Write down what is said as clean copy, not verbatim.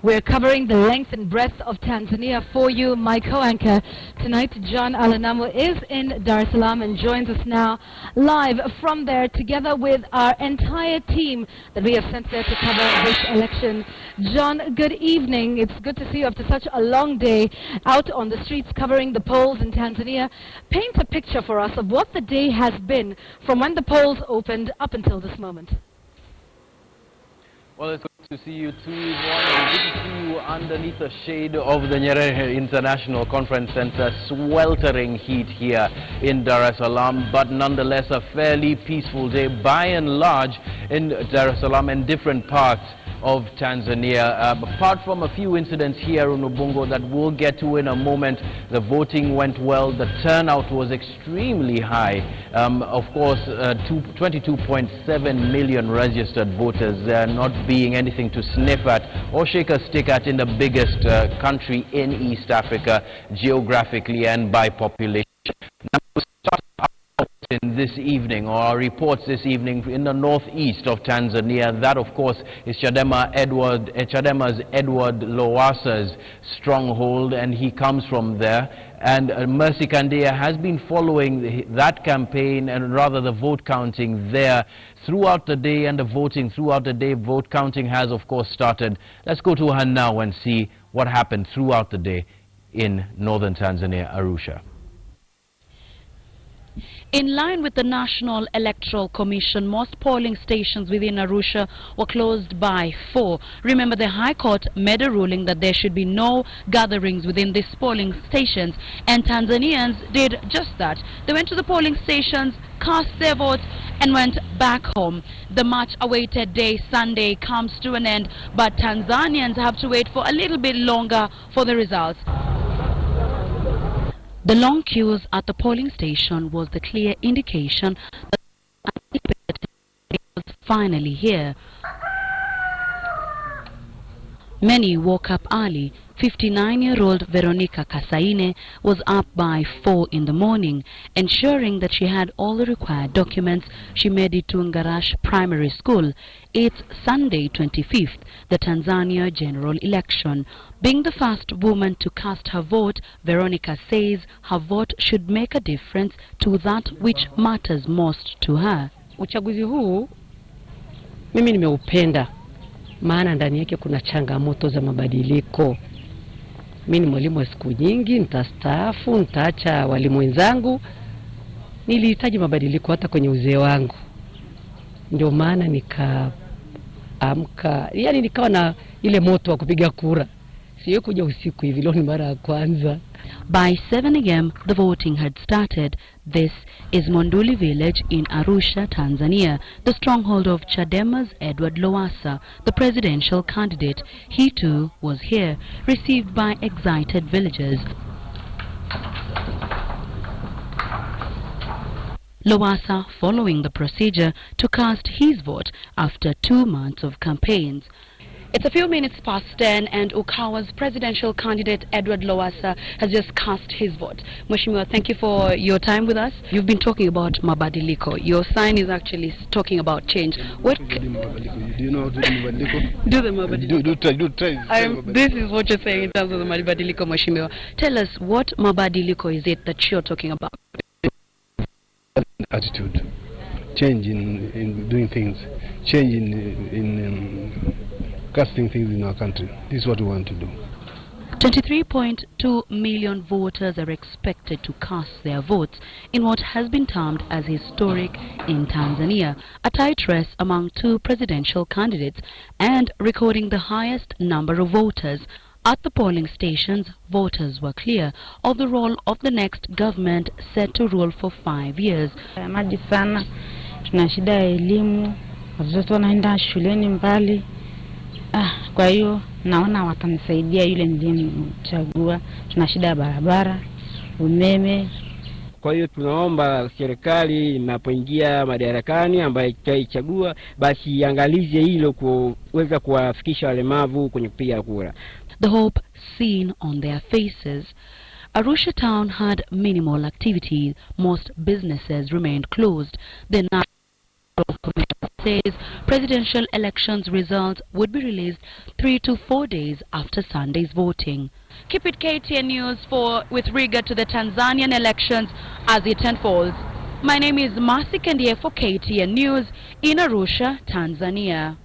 We're covering the length and breadth of Tanzania for you. My co-anchor tonight, John Alanamo, is in Dar es Salaam and joins us now live from there together with our entire team that we have sent there to cover this election. John, good evening. It's good to see you after such a long day out on the streets covering the polls in Tanzania. Paint a picture for us of what the day has been from when the polls opened up until this moment. Well, it's good to see you too, Yvonne. Good to see you underneath the shade of the Nyerere International Conference Center. Sweltering heat here in Dar es Salaam, but nonetheless a fairly peaceful day by and large in Dar es Salaam and different parts of Tanzania. Apart from a few incidents here in Ubungo that we'll get to in a moment, the voting went well. The turnout was extremely high. Of course, 22.7 million registered voters, not being anything to sniff at or shake a stick at in the biggest country in East Africa, geographically and by population. Now, we'll start in this evening, or our reports this evening, in the northeast of Tanzania. That, of course, is Chadema's Edward Lowasa's stronghold, and he comes from there. And Mercy Kandia has been following that campaign, and rather the vote counting there throughout the day, and the voting throughout the day. Vote counting has, of course, started. Let's go to her now and see what happened throughout the day in northern Tanzania, Arusha. In line with the National Electoral Commission, most polling stations within Arusha were closed by 4. Remember, the High Court made a ruling that there should be no gatherings within these polling stations, and Tanzanians did just that. They went to the polling stations, cast their votes, and went back home. The much-awaited day, Sunday, comes to an end, but Tanzanians have to wait for a little bit longer for the results. The long queues at the polling station was the clear indication that it was finally here. Many woke up early. 59-year-old Veronica Kasaine was up by 4 in the morning, ensuring that she had all the required documents. She made it to Ngarash Primary School. It's Sunday 25th, the Tanzania general election. Being the first woman to cast her vote, Veronica says her vote should make a difference to that which matters most to her. Uchaguzi huu mimi nimeupenda, maana ndani yake kuna changamoto za mabadiliko. Mimi ni mwalimu wa siku nyingi, nitastaafu, nitaacha walimu wenzangu. Nilihitaji mabadiliko hata kwenye uzee wangu. Ndio maana nikaamka, yani nikawa na ile moto wa kupiga kura. Siyo kuja usiku hivi, leo ni mara ya kwanza. By 7 a.m., the voting had started. This is Monduli village in Arusha, Tanzania, the stronghold of Chadema's Edward Lowasa, the presidential candidate. He too was here, received by excited villagers. Lowasa following the procedure to cast his vote after 2 months of campaigns. It's a few minutes past 10 and Ukawa's presidential candidate Edward Lowasa has just cast his vote. Mheshimiwa, thank you for your time with us. You've been talking about mabadiliko. Your sign is actually talking about change. What? Do you know how to do mabadiliko? Do the mabadiliko. Try. This is what you're saying in terms of the mabadiliko, Mheshimiwa. Tell us, what mabadiliko is it that you're talking about? Attitude, change in doing things, change in casting things in our country. This is what we want to do. 23.2 million voters are expected to cast their votes in what has been termed as historic in Tanzania, a tight race among 2 presidential candidates and recording the highest number of voters. At the polling stations, voters were clear of the role of the next government set to rule for 5 years. Maji sana, tuna shida ya elimu, watoto wanaenda shuleni mbali. Kwa hiyo naona watanisaidia yule nilimchagua. Tuna shida ya barabara, umeme. Kwa hiyo tunaomba serikali inapoingia madarakani ambaye itaichagua basi iangalize hilo kuweza kuwafikisha walemavu kwenye kupiga kura. The hope seen on their faces. Arusha town had minimal activity. Most businesses remained closed. The says presidential elections results would be released 3 to 4 days after Sunday's voting. Keep it KTN News with regard to the Tanzanian elections as it unfolds. My name is Masi Kandia for KTN News in Arusha, Tanzania.